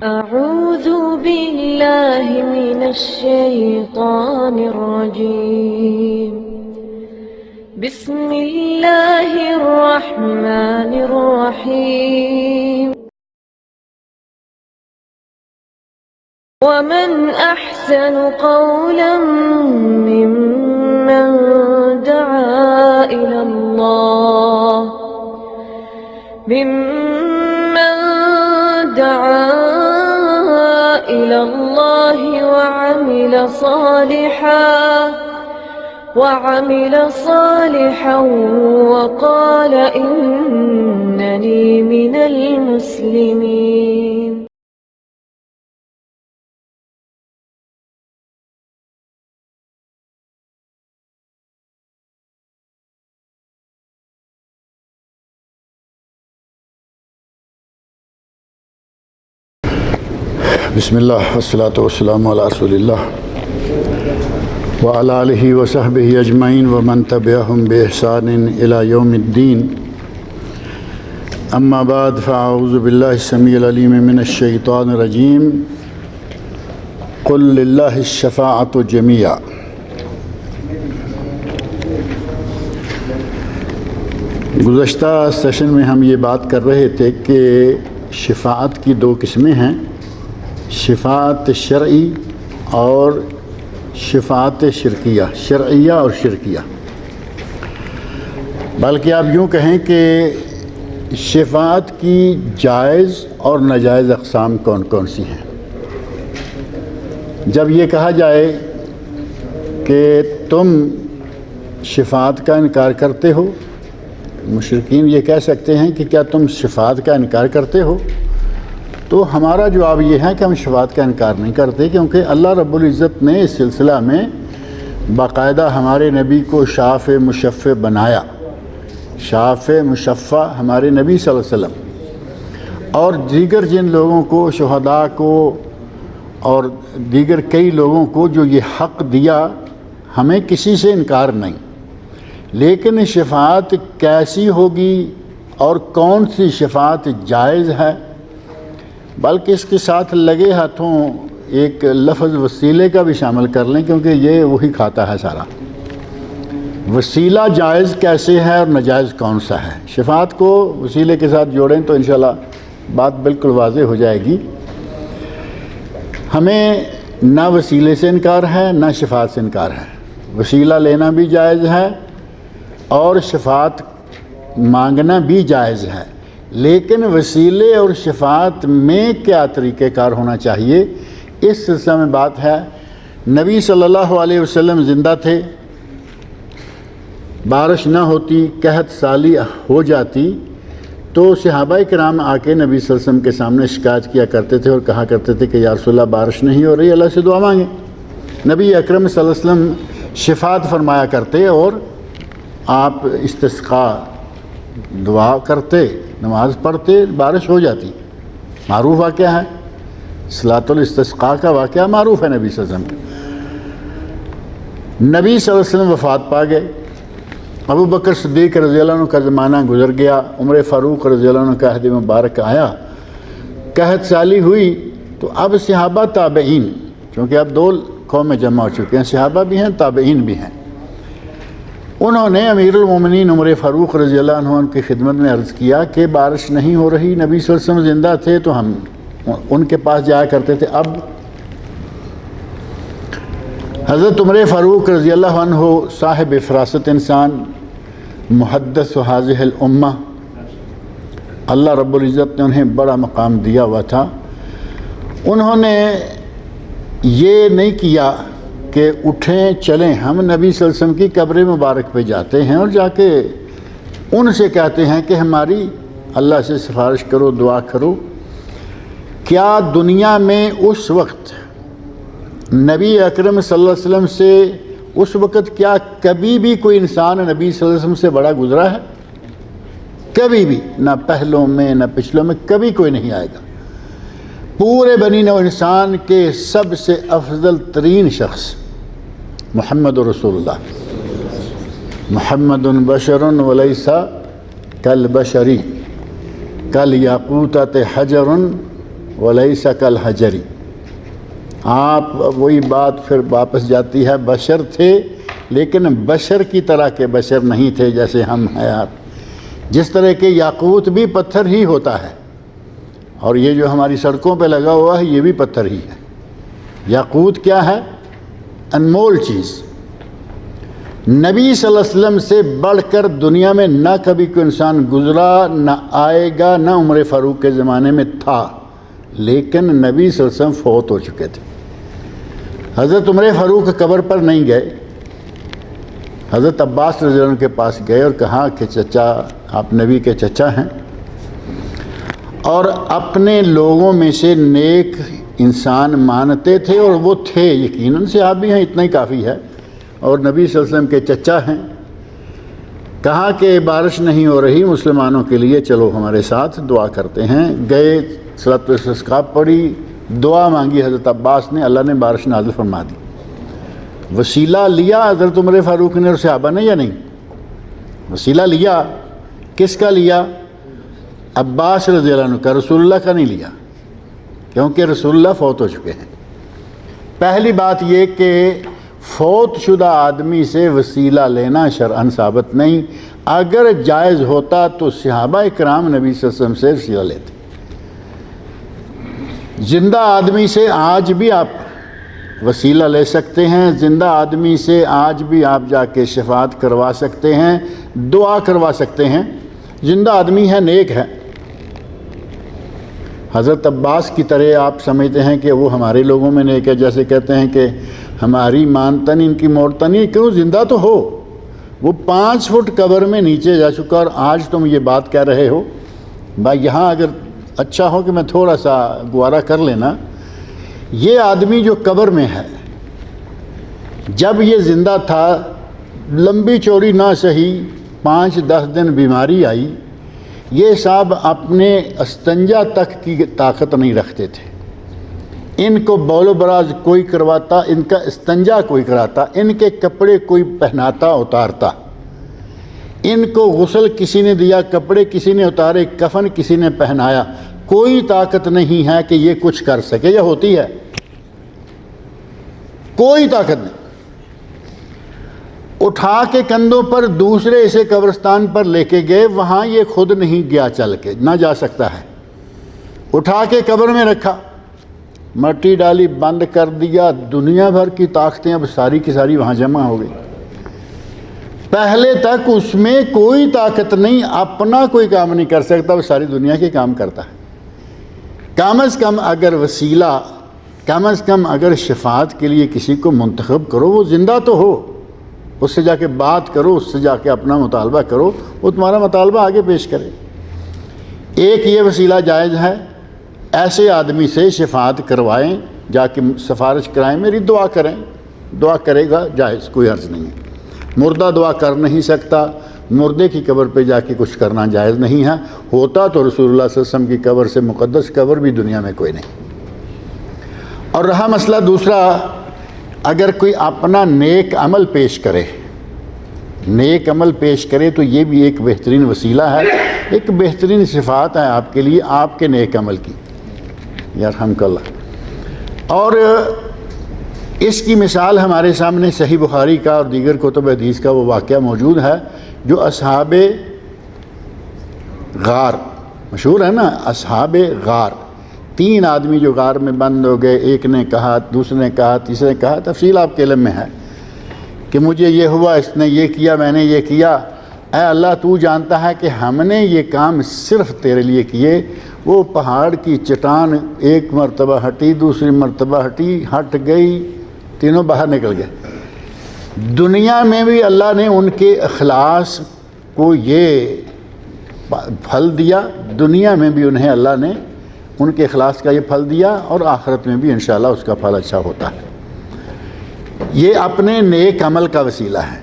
أعوذ بالله من الشيطان الرجيم. بسم الله الرحمن الرحيم. ومن أحسن قولا ممن دعا إلى الله وعمل صالحا وقال إنني من المسلمين. بسم اللہ والصلاة والسلام علی رسول اللہ وعلی آلہ وصحبہ اجمعین ومن تبعہم بإحسان الی یوم الدین. اما بعد فاعوذ باللہ السمیع العلیم من الشیطان الرجیم. قل للہ الشفاعۃ جمیعا. گزشتہ سیشن میں ہم یہ بات کر رہے تھے کہ شفاعت کی دو قسمیں ہیں، شفاعت شرعی اور شفاعت شرکیہ، شرعیہ اور شرکیہ. بلکہ آپ یوں کہیں کہ شفاعت کی جائز اور ناجائز اقسام کون کون سی ہیں. جب یہ کہا جائے کہ تم شفاعت کا انکار کرتے ہو، مشرکین یہ کہہ سکتے ہیں کہ کیا تم شفاعت کا انکار کرتے ہو، تو ہمارا جواب یہ ہے کہ ہم شفاعت کا انکار نہیں کرتے، کیونکہ اللہ رب العزت نے اس سلسلہ میں باقاعدہ ہمارے نبی کو شافع مشفع بنایا. شافع مشفع ہمارے نبی صلی اللہ علیہ وسلم اور دیگر جن لوگوں کو، شہداء کو اور دیگر کئی لوگوں کو جو یہ حق دیا، ہمیں کسی سے انکار نہیں. لیکن شفاعت کیسی ہوگی اور کون سی شفاعت جائز ہے، بلکہ اس کے ساتھ لگے ہاتھوں ایک لفظ وسیلے کا بھی شامل کر لیں، کیونکہ یہ وہی کھاتا ہے سارا. وسیلہ جائز کیسے ہے اور ناجائز کون سا ہے، شفاعت کو وسیلے کے ساتھ جوڑیں تو انشاءاللہ بات بالکل واضح ہو جائے گی. ہمیں نہ وسیلے سے انکار ہے نہ شفاعت سے انکار ہے. وسیلہ لینا بھی جائز ہے اور شفاعت مانگنا بھی جائز ہے، لیکن وسیلے اور شفاعت میں کیا طریقہ کار ہونا چاہیے، اس سلسلہ میں بات ہے. نبی صلی اللہ علیہ وسلم زندہ تھے، بارش نہ ہوتی، قحط سالی ہو جاتی تو صحابہ کرام آ کے نبی صلی اللہ علیہ وسلم کے سامنے شکایت کیا کرتے تھے اور کہا کرتے تھے کہ یا رسول اللہ بارش نہیں ہو رہی، اللہ سے دعا مانگیں. نبی اکرم صلی اللہ علیہ وسلم شفاعت فرمایا کرتے اور آپ استسقاء دعا کرتے، نماز پڑھتے، بارش ہو جاتی. معروف واقعہ ہے، صلاۃ الاستسقاء کا واقعہ معروف ہے نبی صلی اللہ علیہ وسلم. نبی صلی اللہ علیہ وسلم وفات پا گئے، ابو بکر صدیق رضی اللہ عنہ کا زمانہ گزر گیا، عمر فاروق رضی اللہ عنہ کا عہد مبارک آیا، قحط سالی ہوئی. تو اب صحابہ تابعین، چونکہ اب دو قومیں جمع ہو چکے ہیں، صحابہ بھی ہیں تابعین بھی ہیں، انہوں نے امیر المومنین عمر فاروق رضی اللہ عنہ کی خدمت میں عرض کیا کہ بارش نہیں ہو رہی. نبی صلی اللہ علیہ وسلم زندہ تھے تو ہم ان کے پاس جایا کرتے تھے. اب حضرت عمر فاروق رضی اللہ عنہ صاحب فراست انسان، محدث و حاضح الامہ، اللہ رب العزت نے انہیں بڑا مقام دیا ہوا تھا. انہوں نے یہ نہیں کیا کہ اٹھیں چلیں ہم نبی صلی اللہ علیہ وسلم کی قبر مبارک پہ جاتے ہیں اور جا کے ان سے کہتے ہیں کہ ہماری اللہ سے سفارش کرو، دعا کرو. کیا دنیا میں اس وقت نبی اکرم صلی اللہ علیہ وسلم سے اس وقت کیا کبھی بھی کوئی انسان نبی صلی اللہ علیہ وسلم سے بڑا گزرا ہے؟ کبھی بھی، نہ پہلوں میں نہ پچھلوں میں، کبھی کوئی نہیں آئے گا. پورے بنی نوع انسان کے سب سے افضل ترین شخص محمد رسول اللہ، محمد بشر ولیس کالبشری کالیاقوتۃ حجر ولیس کالحجری، آپ وہی بات پھر واپس جاتی ہے، بشر تھے لیکن بشر کی طرح کے بشر نہیں تھے جیسے ہم ہیں آپ۔ جس طرح کے یاقوت بھی پتھر ہی ہوتا ہے، اور یہ جو ہماری سڑکوں پہ لگا ہوا ہے یہ بھی پتھر ہی ہے۔ یاقوت کیا ہے؟ انمول چیز۔ نبی صلی اللہ علیہ وسلم سے بڑھ کر دنیا میں نہ کبھی کوئی انسان گزرا، نہ آئے گا، نہ عمر فاروق کے زمانے میں تھا، لیکن نبی صلی اللہ علیہ وسلم فوت ہو چکے تھے۔ حضرت عمر فاروق قبر پر نہیں گئے، حضرت عباس رضی اللہ عنہ کے پاس گئے اور کہا کہ چچا، آپ نبی کے چچا ہیں اور اپنے لوگوں میں سے نیک انسان مانتے تھے، اور وہ تھے یقیناً، صحابی ہیں اتنا ہی کافی ہے، اور نبی صلی اللہ علیہ وسلم کے چچا ہیں۔ کہا کہ بارش نہیں ہو رہی مسلمانوں کے لیے، چلو ہمارے ساتھ دعا کرتے ہیں۔ گئے، صلاۃ الاستسقاء پڑھی، دعا مانگی حضرت عباس نے، اللہ نے بارش نازل فرما دی۔ وسیلہ لیا حضرت عمر فاروق نے اور صحابہ نے یا نہیں؟ وسیلہ لیا، کس کا لیا؟ عباس رضی اللہ عنہ کا، رسول اللہ کا نہیں لیا، کیونکہ رسول اللہ فوت ہو چکے ہیں۔ پہلی بات یہ کہ فوت شدہ آدمی سے وسیلہ لینا شرعاً ثابت نہیں، اگر جائز ہوتا تو صحابہ اکرام نبی صلی اللہ علیہ وسلم سے وسیلہ لیتے۔ زندہ آدمی سے آج بھی آپ وسیلہ لے سکتے ہیں، زندہ آدمی سے آج بھی آپ جا کے شفاعت کروا سکتے ہیں، دعا کروا سکتے ہیں، زندہ آدمی ہے، نیک ہے۔ حضرت عباس کی طرح آپ سمجھتے ہیں کہ وہ ہمارے لوگوں میں نیک ہے، جیسے کہتے ہیں کہ ہماری مانتا نہیں ان کی موڑتا نہیں، کیوں؟ زندہ تو ہو، وہ 5 فٹ قبر میں نیچے جا چکا، اور آج تم یہ بات کہہ رہے ہو۔ بھائی یہاں اگر اچھا ہو کہ میں تھوڑا سا گوارا کر لینا، یہ آدمی جو قبر میں ہے، جب یہ زندہ تھا، لمبی چوڑی نہ صحیح 5-10 دن بیماری آئی، یہ صاحب اپنے استنجا تک کی طاقت نہیں رکھتے تھے۔ ان کو بول و براز کوئی کرواتا، ان کا استنجا کوئی کراتا، ان کے کپڑے کوئی پہناتا اتارتا، ان کو غسل کسی نے دیا، کپڑے کسی نے اتارے، کفن کسی نے پہنایا، کوئی طاقت نہیں ہے کہ یہ کچھ کر سکے، یا ہوتی ہے؟ کوئی طاقت نہیں۔ اٹھا کے کندھوں پر دوسرے اسے قبرستان پر لے کے گئے، وہاں یہ خود نہیں گیا، چل کے نہ جا سکتا ہے، اٹھا کے قبر میں رکھا، مٹی ڈالی، بند کر دیا، دنیا بھر کی طاقتیں اب ساری کی ساری وہاں جمع ہو گئی۔ پہلے تک اس میں کوئی طاقت نہیں، اپنا کوئی کام نہیں کر سکتا، وہ ساری دنیا کے کام کرتا ہے۔ کم از کم اگر وسیلہ، کم از کم اگر شفاعت کے لیے کسی کو منتخب کرو، وہ زندہ تو ہو، اس سے جا کے بات کرو، اس سے جا کے اپنا مطالبہ کرو، وہ تمہارا مطالبہ آگے پیش کرے۔ ایک یہ وسیلہ جائز ہے، ایسے آدمی سے شفاعت کروائیں، جا کے سفارش کرائیں، میری دعا کریں، دعا کرے گا، جائز، کوئی حرج نہیں ہے۔ مردہ دعا کر نہیں سکتا، مردے کی قبر پہ جا کے کچھ کرنا جائز نہیں ہے، ہوتا تو رسول اللہ صلی اللہ علیہ وسلم کی قبر سے مقدس قبر بھی دنیا میں کوئی نہیں۔ اور رہا مسئلہ دوسرا، اگر کوئی اپنا نیک عمل پیش کرے، نیک عمل پیش کرے تو یہ بھی ایک بہترین وسیلہ ہے، ایک بہترین صفات ہے آپ کے لیے، آپ کے نیک عمل کی، یرحمک اللہ۔ اور اس کی مثال ہمارے سامنے صحیح بخاری کا اور دیگر کتب حدیث کا وہ واقعہ موجود ہے جو اصحاب غار، مشہور ہے نا، اصحاب غار، 3 آدمی جو غار میں بند ہو گئے، ایک نے کہا، دوسرے نے کہا، تیسرے نے کہا، تفصیل آپ کے علم میں ہے کہ مجھے یہ ہوا، اس نے یہ کیا، میں نے یہ کیا، اے اللہ تو جانتا ہے کہ ہم نے یہ کام صرف تیرے لیے کیے۔ وہ پہاڑ کی چٹان ایک مرتبہ ہٹی، دوسری مرتبہ ہٹی، ہٹ گئی، تینوں باہر نکل گئے۔ دنیا میں بھی اللہ نے ان کے اخلاص کو یہ پھل دیا، دنیا میں بھی انہیں اللہ نے ان کے اخلاص کا یہ پھل دیا، اور آخرت میں بھی انشاءاللہ اس کا پھل اچھا ہوتا ہے۔ یہ اپنے نیک عمل کا وسیلہ ہے۔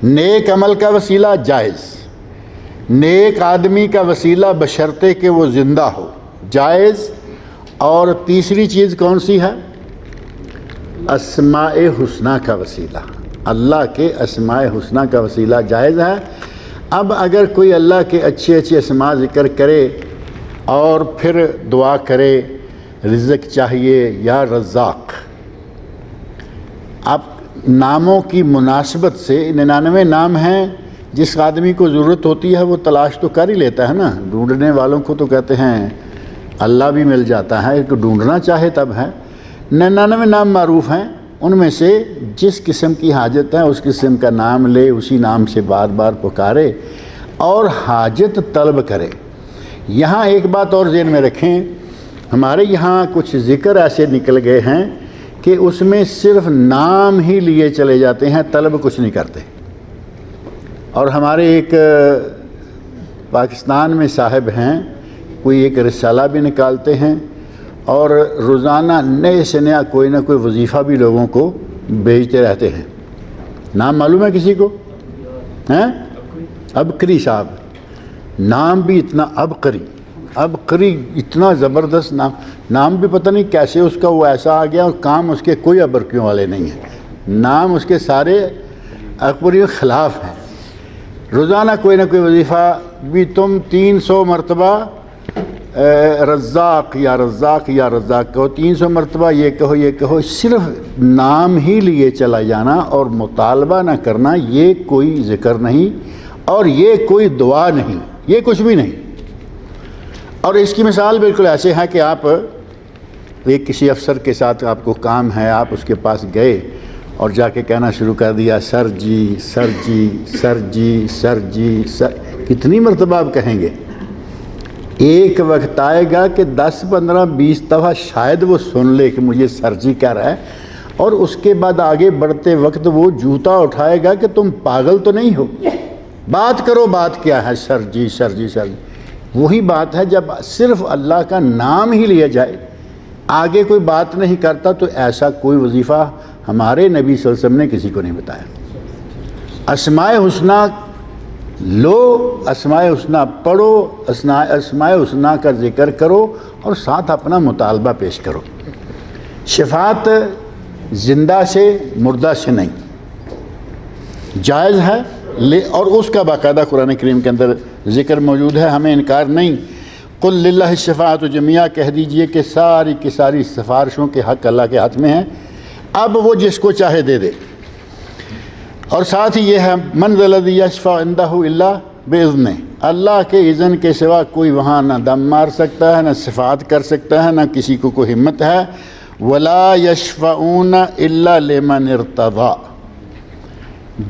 نیک عمل کا وسیلہ جائز، نیک آدمی کا وسیلہ بشرطے کہ وہ زندہ ہو، جائز۔ اور تیسری چیز کون سی ہے؟ اسماء حسنہ کا وسیلہ، اللہ کے اسماء حسنہ کا وسیلہ جائز ہے۔ اب اگر کوئی اللہ کے اچھے اچھے اسماء ذکر کرے اور پھر دعا کرے رزق چاہیے یا رزاق۔ اب ناموں کی مناسبت سے 99 نام ہیں، جس آدمی کو ضرورت ہوتی ہے وہ تلاش تو کر ہی لیتا ہے نا، ڈھونڈنے والوں کو تو کہتے ہیں اللہ بھی مل جاتا ہے، تو ڈھونڈنا چاہے تب ہے۔ 99 نام معروف ہیں، ان میں سے جس قسم کی حاجت ہے اس قسم کا نام لے، اسی نام سے بار بار پکارے اور حاجت طلب کرے۔ یہاں ایک بات اور ذہن میں رکھیں، ہمارے یہاں کچھ ذکر ایسے نکل گئے ہیں کہ اس میں صرف نام ہی لیے چلے جاتے ہیں، طلب کچھ نہیں کرتے۔ اور ہمارے ایک پاکستان میں صاحب ہیں، کوئی ایک رسالہ بھی نکالتے ہیں اور روزانہ نئے سے نیا کوئی نہ کوئی وظیفہ بھی لوگوں کو بھیجتے رہتے ہیں۔ نام معلوم ہے کسی کو؟ ہیں؟ ابکری صاحب، نام بھی اتنا ابکری اتنا زبردست نام بھی پتہ نہیں کیسے اس کا وہ ایسا آ گیا، اور کام اس کے کوئی ابرکیوں والے نہیں ہیں، نام اس کے سارے اکبریوں کے خلاف ہیں۔ روزانہ کوئی نہ کوئی وظیفہ بھی، تم 300 مرتبہ رزاق یا رزاق یا رزاق کہو، 300 مرتبہ یہ کہو، صرف نام ہی لیے چلا جانا اور مطالبہ نہ کرنا، یہ کوئی ذکر نہیں اور یہ کوئی دعا نہیں، یہ کچھ بھی نہیں۔ اور اس کی مثال بالکل ایسے ہے کہ آپ ایک کسی افسر کے ساتھ آپ کو کام ہے، آپ اس کے پاس گئے اور جا کے کہنا شروع کر دیا سر جی سر جی سر جی سر جی سر، کتنی مرتبہ آپ کہیں گے؟ ایک وقت آئے گا کہ 10 15 20 دفعہ شاید وہ سن لے کہ مجھے سر جی کہہ رہا ہے، اور اس کے بعد آگے بڑھتے وقت وہ جوتا اٹھائے گا کہ تم پاگل تو نہیں ہو، بات کرو، بات کیا ہے؟ سر جی سر جی سر جی۔ وہی بات ہے جب صرف اللہ کا نام ہی لیا جائے، آگے کوئی بات نہیں کرتا، تو ایسا کوئی وظیفہ ہمارے نبی صلی اللہ علیہ وسلم نے کسی کو نہیں بتایا۔ اسماء حسنی لو، اسماء حسنی پڑھو، اسماء حسنی کا ذکر کرو اور ساتھ اپنا مطالبہ پیش کرو۔ شفاعت زندہ سے مردہ سے نہیں، جائز ہے، اور اس کا باقاعدہ قرآن کریم کے اندر ذکر موجود ہے، ہمیں انکار نہیں۔ قل للہ الشفاعۃ جمیعا، کہہ دیجئے کہ ساری کی ساری سفارشوں کے حق اللہ کے ہاتھ میں ہیں، اب وہ جس کو چاہے دے دے۔ اور ساتھ ہی یہ ہے من ذا الذی یشفع عندہ الا باذنہ، اللہ کے اذن کے سوا کوئی وہاں نہ دم مار سکتا ہے، نہ شفاعت کر سکتا ہے، نہ کسی کو کوئی ہمت ہے۔ ولا یشفعون الا لمن ارتضی،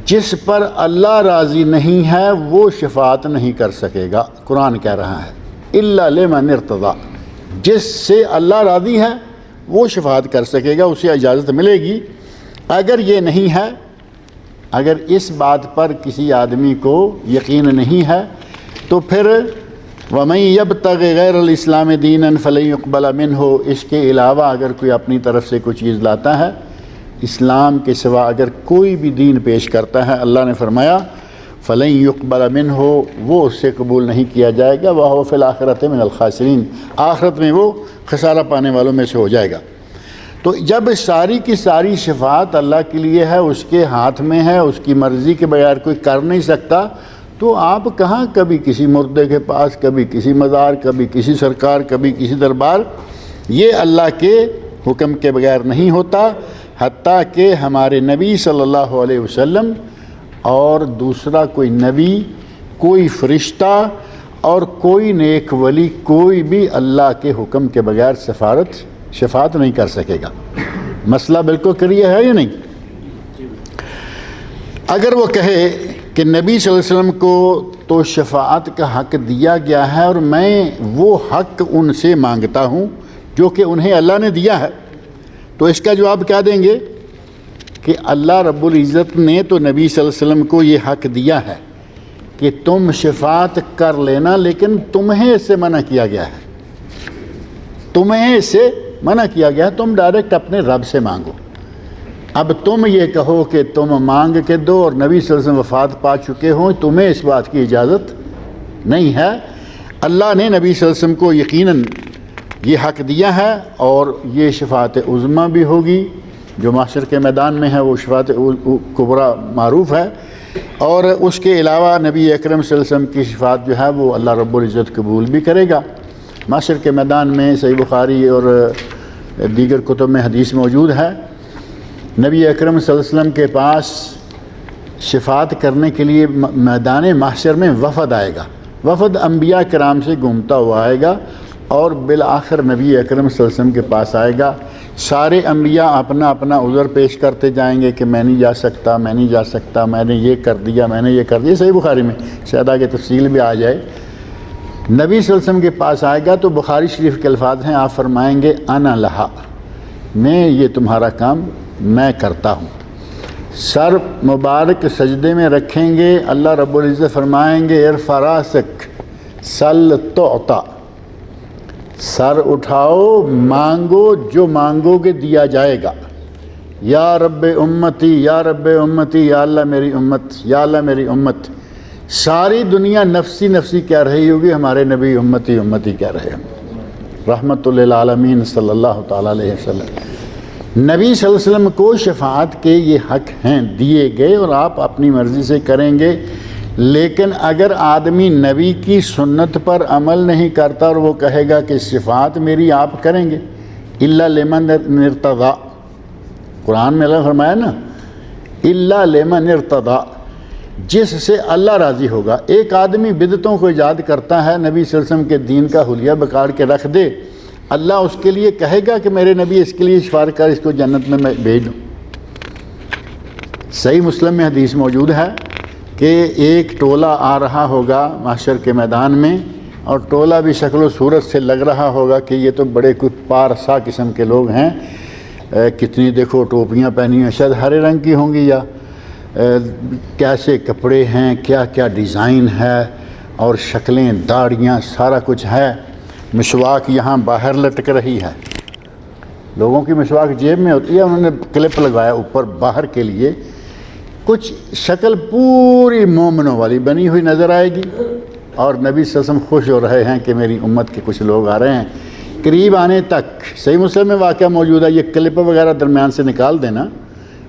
جس پر اللہ راضی نہیں ہے وہ شفاعت نہیں کر سکے گا، قرآن کہہ رہا ہے الا لمن ارتضی، جس سے اللہ راضی ہے وہ شفاعت کر سکے گا، اسے اجازت ملے گی۔ اگر یہ نہیں ہے، اگر اس بات پر کسی آدمی کو یقین نہیں ہے، تو پھر وَمَن يَبْتَغِ غَيْرَ الْإِسْلَامِ دِينًا فَلَن يُقْبَلَ مِنْهُ، اس کے علاوہ اگر کوئی اپنی طرف سے کوئی چیز لاتا ہے، اسلام کے سوا اگر کوئی بھی دین پیش کرتا ہے، اللہ نے فرمایا فَلَن يُقْبَلَ مِنْهُ، وہ اس سے قبول نہیں کیا جائے گا، وَهُوَ فِي الْآخِرَةِ مِنَ الْخَاسِرِينَ، آخرت میں وہ خسارہ پانے والوں میں سے ہو جائے گا۔ تو جب ساری کی ساری شفاعت اللہ کے لیے ہے، اس کے ہاتھ میں ہے، اس کی مرضی کے بغیر کوئی کر نہیں سکتا، تو آپ کہاں کبھی کسی مردے کے پاس، کبھی کسی مزار، کبھی کسی سرکار، کبھی کسی دربار، یہ اللہ کے حکم کے بغیر نہیں ہوتا۔ حتیٰ کہ ہمارے نبی صلی اللہ علیہ وسلم اور دوسرا کوئی نبی، کوئی فرشتہ اور کوئی نیک ولی، کوئی بھی اللہ کے حکم کے بغیر شفاعت نہیں کر سکے گا۔ مسئلہ بالکل کلیئر ہے یا نہیں؟ اگر وہ کہے کہ نبی صلی اللہ علیہ وسلم کو تو شفاعت کا حق دیا گیا ہے اور میں وہ حق ان سے مانگتا ہوں جو کہ انہیں اللہ نے دیا ہے، تو اس کا جواب کیا دیں گے کہ اللہ رب العزت نے تو نبی صلی اللہ علیہ وسلم کو یہ حق دیا ہے کہ تم شفاعت کر لینا، لیکن تمہیں اس سے منع کیا گیا ہے، تمہیں اس سے منع کیا گیا ہے، تم ڈائریکٹ اپنے رب سے مانگو۔ اب تم یہ کہو کہ تم مانگ کے دو اور نبی صلی اللہ علیہ وسلم وفات پا چکے ہوں، تمہیں اس بات کی اجازت نہیں ہے۔ اللہ نے نبی صلی اللہ علیہ وسلم کو یقیناً یہ حق دیا ہے، اور یہ شفاعت عظمیٰ بھی ہوگی جو محشر کے میدان میں ہے، وہ شفاعت کبریٰ معروف ہے، اور اس کے علاوہ نبی اکرم صلی اللہ علیہ وسلم کی شفاعت جو ہے وہ اللہ رب العزت قبول بھی کرے گا۔ معاشر کے میدان میں صحیح بخاری اور دیگر کتب میں حدیث موجود ہے، نبی اکرم صلی اللہ علیہ وسلم کے پاس شفاعت کرنے کے لیے میدان محشر میں وفد آئے گا، وفد انبیاء کرام سے گھومتا ہوا آئے گا اور بالآخر نبی اکرم صلی اللہ علیہ وسلم کے پاس آئے گا۔ سارے انبیاء اپنا اپنا عذر پیش کرتے جائیں گے کہ میں نہیں جا سکتا، میں نہیں جا سکتا، میں نے یہ کر دیا، میں نے یہ کر دیا، صحیح بخاری میں شاید آگے تفصیل بھی آ جائے۔ نبی صلی اللہ علیہ وسلم کے پاس آئے گا تو بخاری شریف کے الفاظ ہیں، آپ فرمائیں گے انا لہا، میں یہ تمہارا کام میں کرتا ہوں۔ سر مبارک سجدے میں رکھیں گے، اللہ رب العزت فرمائیں گے ارفع راسک سل تعطا، سر اٹھاؤ مانگو، جو مانگو گے دیا جائے گا۔ یا رب امتی، یا رب امتی، یا اللہ میری امت، یا اللہ میری امت۔ ساری دنیا نفسی نفسی کہہ رہی ہوگی، ہمارے نبی امتی امتی کہہ رہے ہیں، رحمت للعالمین صلی اللہ تعالیٰ علیہ وسلم۔ نبی صلی اللہ علیہ وسلم کو شفاعت کے یہ حق ہیں، دیے گئے، اور آپ اپنی مرضی سے کریں گے۔ لیکن اگر آدمی نبی کی سنت پر عمل نہیں کرتا اور وہ کہے گا کہ شفاعت میری آپ کریں گے، الا لمن ارتضی، قرآن میں اللہ فرمایا نا الا لمن ارتضی، جس سے اللہ راضی ہوگا۔ ایک آدمی بدعتوں کو ایجاد کرتا ہے، نبی صلی اللہ علیہ وسلم کے دین کا حلیہ بکاڑ کے رکھ دے، اللہ اس کے لیے کہے گا کہ میرے نبی اس کے لیے شفاعت کر، اس کو جنت میں بھیج دوں۔ صحیح مسلم میں حدیث موجود ہے کہ ایک ٹولہ آ رہا ہوگا محشر کے میدان میں، اور ٹولہ بھی شکل و صورت سے لگ رہا ہوگا کہ یہ تو بڑے کوئی پارسا قسم کے لوگ ہیں، کتنی دیکھو ٹوپیاں پہنی ہیں، شاید ہرے رنگ کی ہوں گی، یا کیسے کپڑے ہیں، کیا کیا ڈیزائن ہے، اور شکلیں، داڑیاں، سارا کچھ ہے۔ مسواک یہاں باہر لٹک رہی ہے، لوگوں کی مسواک جیب میں ہوتی ہے، انہوں نے کلپ لگایا اوپر باہر کے لیے، کچھ شکل پوری مومنوں والی بنی ہوئی نظر آئے گی، اور نبی صلی اللہ علیہ وسلم خوش ہو رہے ہیں کہ میری امت کے کچھ لوگ آ رہے ہیں۔ قریب آنے تک صحیح مسلم میں واقعہ موجود ہے، یہ کلپ وغیرہ درمیان سے نکال دینا،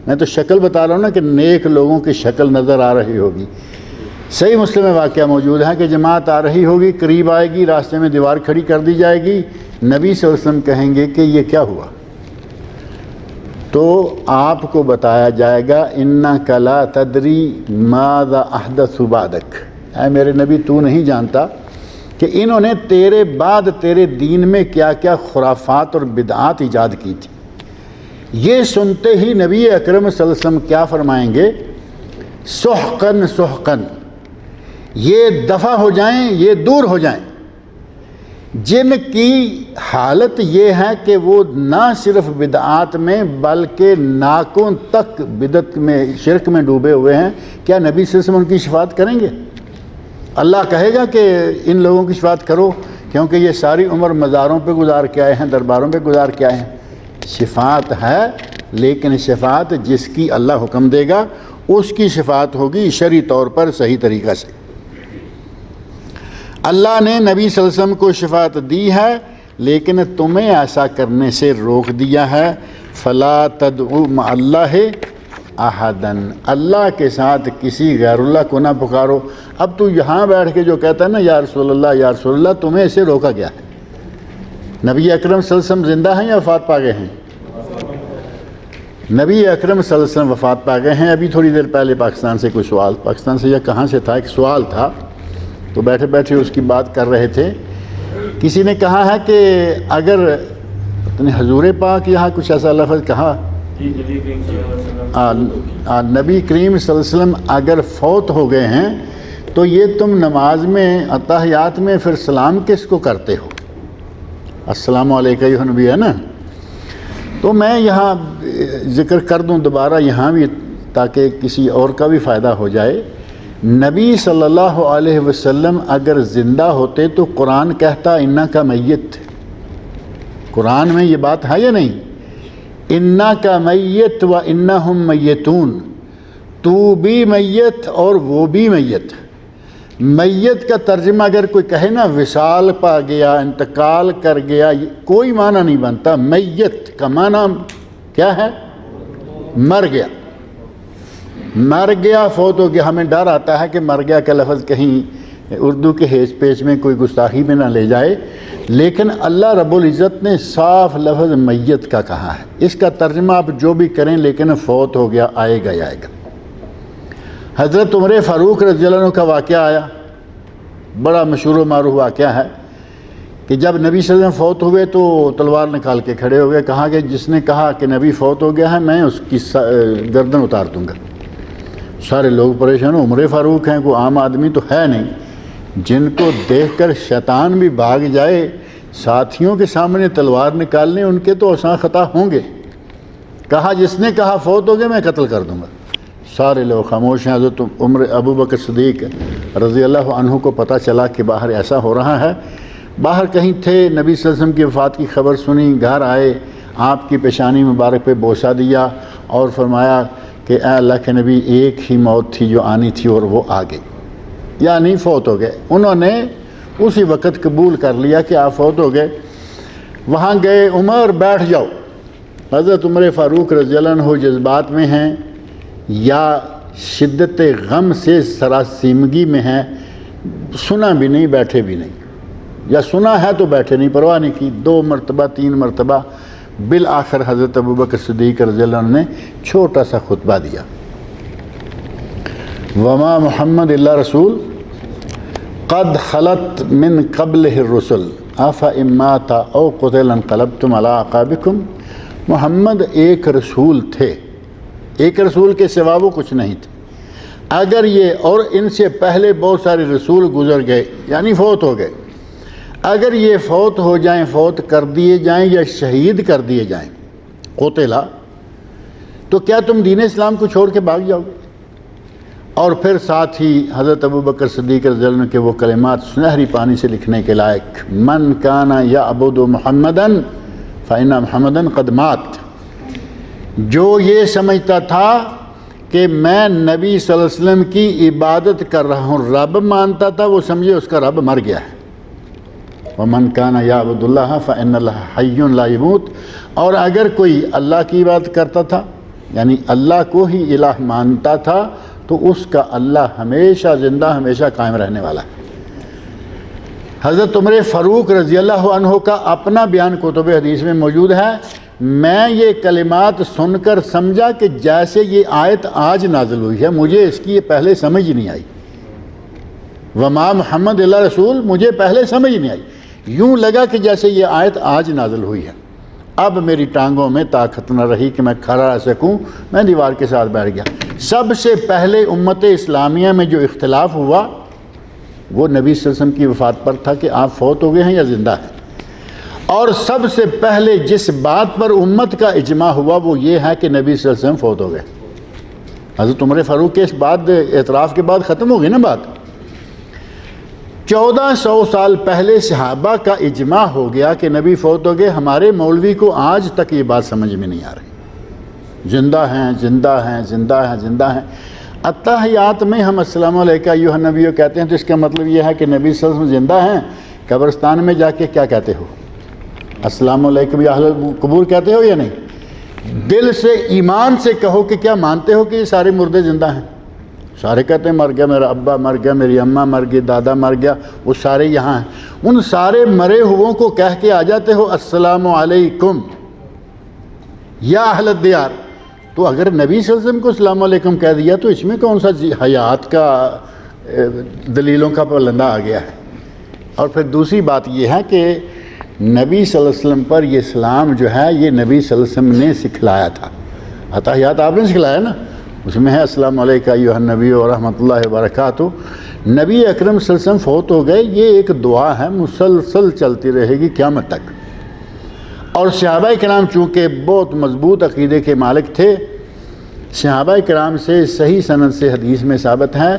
میں تو شکل بتا رہا ہوں نا کہ نیک لوگوں کی شکل نظر آ رہی ہوگی۔ صحیح مسلم میں واقعہ موجود ہے کہ جماعت آ رہی ہوگی، قریب آئے گی، راستے میں دیوار کھڑی کر دی جائے گی، نبی صلی اللہ علیہ وسلم کہیں گے کہ یہ کیا ہوا؟ تو آپ کو بتایا جائے گا انک لا تدری ماذا احدث بعدک، اے میرے نبی تو نہیں جانتا کہ انہوں نے تیرے بعد تیرے دین میں کیا کیا خرافات اور بدعات ایجاد کی تھی۔ یہ سنتے ہی نبی اکرم صلی اللہ علیہ وسلم کیا فرمائیں گے؟ سحقن سحقن، یہ دفع ہو جائیں، یہ دور ہو جائیں، جن کی حالت یہ ہے کہ وہ نہ صرف بدعات میں بلکہ ناکوں تک بدعت میں، شرک میں ڈوبے ہوئے ہیں، کیا نبی صلی اللہ علیہ وسلم ان کی شفاعت کریں گے؟ اللہ کہے گا کہ ان لوگوں کی شفاعت کرو، کیونکہ یہ ساری عمر مزاروں پہ گزار کے آئے ہیں، درباروں پہ گزار کے آئے ہیں۔ شفاعت ہے، لیکن شفاعت جس کی اللہ حکم دے گا اس کی شفاعت ہوگی شرعی طور پر صحیح طریقہ سے۔ اللہ نے نبی صلی اللہ علیہ وسلم کو شفاعت دی ہے، لیکن تمہیں ایسا کرنے سے روک دیا ہے۔ فلا تدعو مع اللہ احدن، اللہ کے ساتھ کسی غیر اللہ کو نہ پکارو۔ اب تو یہاں بیٹھ کے جو کہتا ہے نا یا رسول اللہ یا رسول اللہ، تمہیں اسے روکا گیا ہے۔ نبی اکرم صلی اللہ علیہ وسلم زندہ ہیں یا وفات پا گئے ہیں؟ نبی اکرم صلی اللہ علیہ وسلم وفات پا گئے ہیں۔ ابھی تھوڑی دیر پہلے پاکستان سے کوئی سوال، پاکستان سے یا کہاں سے تھا، ایک سوال تھا، تو بیٹھے بیٹھے اس کی بات کر رہے تھے۔ کسی نے کہا ہے کہ اگر حضور پاک یہاں کچھ ایسا لفظ کہا، نبی کریم صلی اللہ علیہ وسلم اگر فوت ہو گئے ہیں تو یہ تم نماز میں اتحیات میں پھر سلام کس کو کرتے ہو؟ السلام علیکم یا نبی، ہے نا؟ تو میں یہاں ذکر کر دوں دوبارہ یہاں بھی، تاکہ کسی اور کا بھی فائدہ ہو جائے۔ نبی صلی اللہ علیہ وسلم اگر زندہ ہوتے تو قرآن کہتا انک میت، قرآن میں یہ بات ہے یا نہیں؟ انک میت و انہم میتون، تو بھی میت اور وہ بھی میت۔ میت کا ترجمہ اگر کوئی کہے نا وصال پا گیا، انتقال کر گیا، کوئی معنی نہیں بنتا۔ میت کا معنی کیا ہے؟ مر گیا، مر گیا، فوت ہو گیا۔ ہمیں ڈر آتا ہے کہ مر گیا کا لفظ کہیں اردو کے ہیج پیچ میں کوئی گستاخی میں نہ لے جائے، لیکن اللہ رب العزت نے صاف لفظ میت کا کہا ہے۔ اس کا ترجمہ آپ جو بھی کریں، لیکن فوت ہو گیا، آئے گا ہی آئے گا۔ حضرت عمر فاروق رضی اللہ عنہ کا واقعہ آیا، بڑا مشہور و معروف واقعہ ہے کہ جب نبی صلی اللہ علیہ وسلم فوت ہوئے تو تلوار نکال کے کھڑے ہو گئے، کہا کہ جس نے کہا کہ نبی فوت ہو گیا ہے میں اس کی گردن اتار دوں گا۔ سارے لوگ پریشان، عمر فاروق ہیں، کوئی عام آدمی تو ہے نہیں جن کو دیکھ کر شیطان بھی بھاگ جائے، ساتھیوں کے سامنے تلوار نکالنے، ان کے تو آسان خطا ہوں گے۔ کہا جس نے کہا فوت ہو گیا میں قتل کر دوں گا۔ سارے لوگ خاموش ہیں۔ حضرت ابو بکر صدیق رضی اللہ عنہ کو پتہ چلا کہ باہر ایسا ہو رہا ہے، باہر کہیں تھے، نبی صلی اللہ علیہ وسلم کی وفات کی خبر سنی، گھر آئے، آپ کی پیشانی مبارک پہ بوسہ دیا اور فرمایا کہ اے اللہ کے نبی، ایک ہی موت تھی جو آنی تھی اور وہ آ گئی، یعنی فوت ہو گئے۔ انہوں نے اسی وقت قبول کر لیا کہ آپ فوت ہو گئے۔ وہاں گئے، عمر بیٹھ جاؤ۔ حضرت عمر فاروق رضی اللہ عنہ جذبات میں ہیں یا شدت غم سے سراسیمگی میں ہیں، سنا بھی نہیں، بیٹھے بھی نہیں، یا سنا ہے تو بیٹھے نہیں، پرواہ نہیں کی۔ 2 مرتبہ 3 مرتبہ، بالآخر حضرت ابوبکر صدیق رضی اللہ عنہ نے چھوٹا سا خطبہ دیا، وما محمد اللہ رسول قد خلت من قبلہ الرسل افإن مات او قتل انقلبتم علی اعقابکم۔ محمد ایک رسول تھے، ایک رسول کے سوا وہ کچھ نہیں تھے۔ اگر یہ، اور ان سے پہلے بہت سارے رسول گزر گئے، یعنی فوت ہو گئے، اگر یہ فوت ہو جائیں، فوت کر دیے جائیں یا شہید کر دیے جائیں، قتلا، تو کیا تم دین اسلام کو چھوڑ کے بھاگ جاؤ گے؟ اور پھر ساتھ ہی حضرت ابوبکر صدیق رضی اللہ عنہ کے وہ کلمات سنہری پانی سے لکھنے کے لائق، من کان یعبد محمدا فإن محمدا قد مات۔ جو یہ سمجھتا تھا کہ میں نبی صلی اللہ علیہ وسلم کی عبادت کر رہا ہوں، رب مانتا تھا، وہ سمجھے اس کا رب مر گیا ہے۔ ومن کان یعبد اللہ فإن اللہ حی لا یموت۔ اور اگر کوئی اللہ کی عبادت کرتا تھا، یعنی اللہ کو ہی الہ مانتا تھا، تو اس کا اللہ ہمیشہ زندہ، ہمیشہ قائم رہنے والا ہے۔ حضرت عمر فاروق رضی اللہ عنہ کا اپنا بیان کتب حدیث میں موجود ہے، میں یہ کلمات سن کر سمجھا کہ جیسے یہ آیت آج نازل ہوئی ہے، مجھے اس کی یہ پہلے سمجھ نہیں آئی۔ وما محمد اللہ رسول مجھے پہلے سمجھ نہیں آئی، یوں لگا کہ جیسے یہ آیت آج نازل ہوئی ہے۔ اب میری ٹانگوں میں طاقت نہ رہی کہ میں کھڑا رہ سکوں، میں دیوار کے ساتھ بیٹھ گیا۔ سب سے پہلے امت اسلامیہ میں جو اختلاف ہوا وہ نبی صلی اللہ علیہ وسلم کی وفات پر تھا کہ آپ فوت ہو گئے ہیں یا زندہ ہیں، اور سب سے پہلے جس بات پر امت کا اجماع ہوا وہ یہ ہے کہ نبی صلی اللہ علیہ وسلم فوت ہو گئے۔ حضرت عمر فاروق کے اس بعد اعتراف کے بعد ختم ہو گئی نا بات۔ 1400 سال پہلے صحابہ کا اجماع ہو گیا کہ نبی فوت ہو گئے، ہمارے مولوی کو آج تک یہ بات سمجھ میں نہیں آ رہی۔ زندہ ہیں، زندہ ہیں، زندہ ہیں، زندہ ہیں۔ اتحیات میں ہم السلام علیکم ایھا النبی کہتے ہیں تو اس کا مطلب یہ ہے کہ نبی صلی اللہ علیہ وسلم زندہ ہیں۔ قبرستان میں جا کے کیا کہتے ہو؟ السلام علیکم یا اہل القبور کہتے ہو یا نہیں؟ دل سے، ایمان سے کہو کہ کیا مانتے ہو کہ یہ سارے مردے زندہ ہیں؟ سارے کہتے ہیں مر گیا میرا ابا، مر گیا میری اماں، مر گئی دادا، مر گیا، وہ سارے یہاں ہیں۔ ان سارے مرے ہوئوں کو کہہ کے آ جاتے ہو السلام علیکم یا اہل الدیار۔ تو اگر نبی صلی اللہ علیہ وسلم کو السلام علیکم کہہ دیا تو اس میں کون سا حیات کا دلیلوں کا پلندہ آ گیا ہے؟ اور پھر دوسری بات یہ ہے کہ نبی صلی اللہ علیہ وسلم پر یہ اسلام جو ہے یہ نبی صلی اللہ علیہ وسلم نے سکھلایا تھا۔ اتحیات آپ نے سکھلایا نا، اس میں ہے السلام علیکم ایھا النبی ورحمۃ اللہ وبرکاتہ۔ نبی اکرم صلی اللہ علیہ وسلم فوت ہو گئے، یہ ایک دعا ہے، مسلسل چلتی رہے گی قیامت تک۔ اور صحابہ کرام چونکہ بہت مضبوط عقیدے کے مالک تھے، صحابہ کرام سے صحیح سند سے حدیث میں ثابت ہے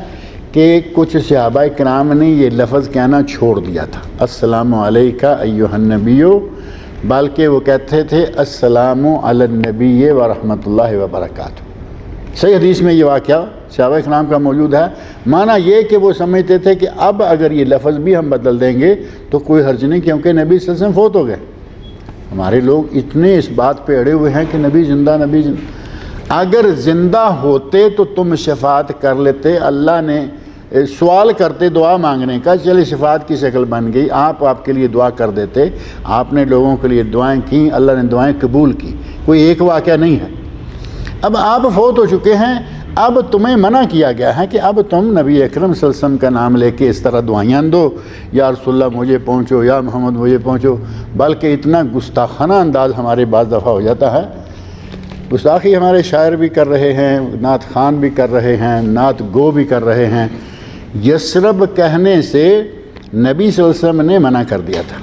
کہ کچھ صحابہ کرام نے یہ لفظ کہنا چھوڑ دیا تھا السلام علیکم ایھا النبی، بلکہ وہ کہتے تھے السلام علی النبی ورحمۃ اللہ وبرکاتہ۔ صحیح حدیث میں یہ واقعہ صحابہ کرام کا موجود ہے۔ معنی یہ کہ وہ سمجھتے تھے کہ اب اگر یہ لفظ بھی ہم بدل دیں گے تو کوئی حرج نہیں، کیونکہ نبی صلی اللہ علیہ وسلم فوت ہو گئے۔ ہمارے لوگ اتنے اس بات پہ اڑے ہوئے ہیں کہ نبی زندہ، نبی زندہ۔ اگر زندہ ہوتے تو تم شفاعت کر لیتے، اللہ نے سوال کرتے دعا مانگنے کا، چلے شفاعت کی شکل بن گئی، آپ کے لیے دعا کر دیتے، آپ نے لوگوں کے لیے دعائیں کیں، اللہ نے دعائیں قبول کی، کوئی ایک واقعہ نہیں ہے۔ اب آپ فوت ہو چکے ہیں، اب تمہیں منع کیا گیا ہے کہ اب تم نبی اکرم صلی اللہ علیہ وسلم کا نام لے کے اس طرح دعائیں دو، یا رسول اللہ مجھے پہنچو، یا محمد مجھے پہنچو، بلکہ اتنا گستاخانہ انداز ہمارے بعض دفعہ ہو جاتا ہے۔ گستاخی ہمارے شاعر بھی کر رہے ہیں، نعت خوان بھی کر رہے ہیں، نعت گو بھی کر رہے ہیں۔ یثرب کہنے سے نبی صلی اللہ علیہ وسلم نے منع کر دیا تھا۔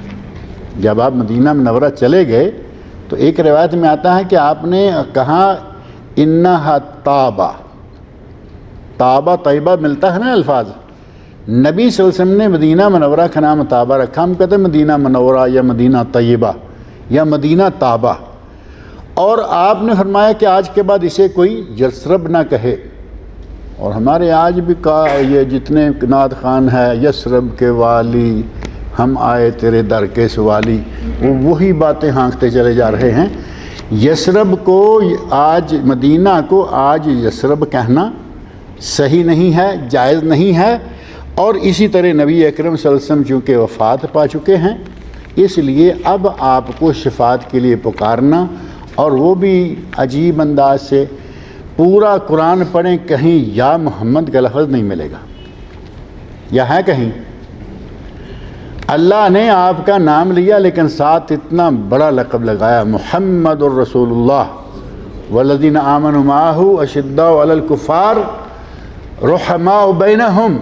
جب آپ مدینہ منورہ چلے گئے تو ایک روایت میں آتا ہے کہ آپ نے کہا انہا طابہ، طابہ طیبہ ملتا ہے نا الفاظ، نبی صلی اللہ علیہ وسلم نے مدینہ منورہ کا نام طابہ رکھا، ہم کہتے ہیں مدینہ منورہ یا مدینہ طیبہ یا مدینہ طابہ، اور آپ نے فرمایا کہ آج کے بعد اسے کوئی یثرب نہ کہے۔ اور ہمارے آج بھی یہ جتنے نعت خوان ہے، یثرب کے والی ہم آئے تیرے در کے سوالی، وہ وہی باتیں ہانکتے چلے جا رہے ہیں۔ یثرب کو آج، مدینہ کو آج یثرب کہنا صحیح نہیں ہے، جائز نہیں ہے، اور اسی طرح نبی اکرم صلی اللہ علیہ وسلم چونکہ وفات پا چکے ہیں، اس لیے اب آپ کو شفاعت کے لیے پکارنا، اور وہ بھی عجیب انداز سے پورا قرآن پڑھیں، کہیں یا محمد کا لفظ نہیں ملے گا، یا ہے کہیں؟ اللہ نے آپ کا نام لیا لیکن ساتھ اتنا بڑا لقب لگایا، محمد الرسول اللہ والذین آمنوا معہ اشداء علی الکفار رحماء بینہم،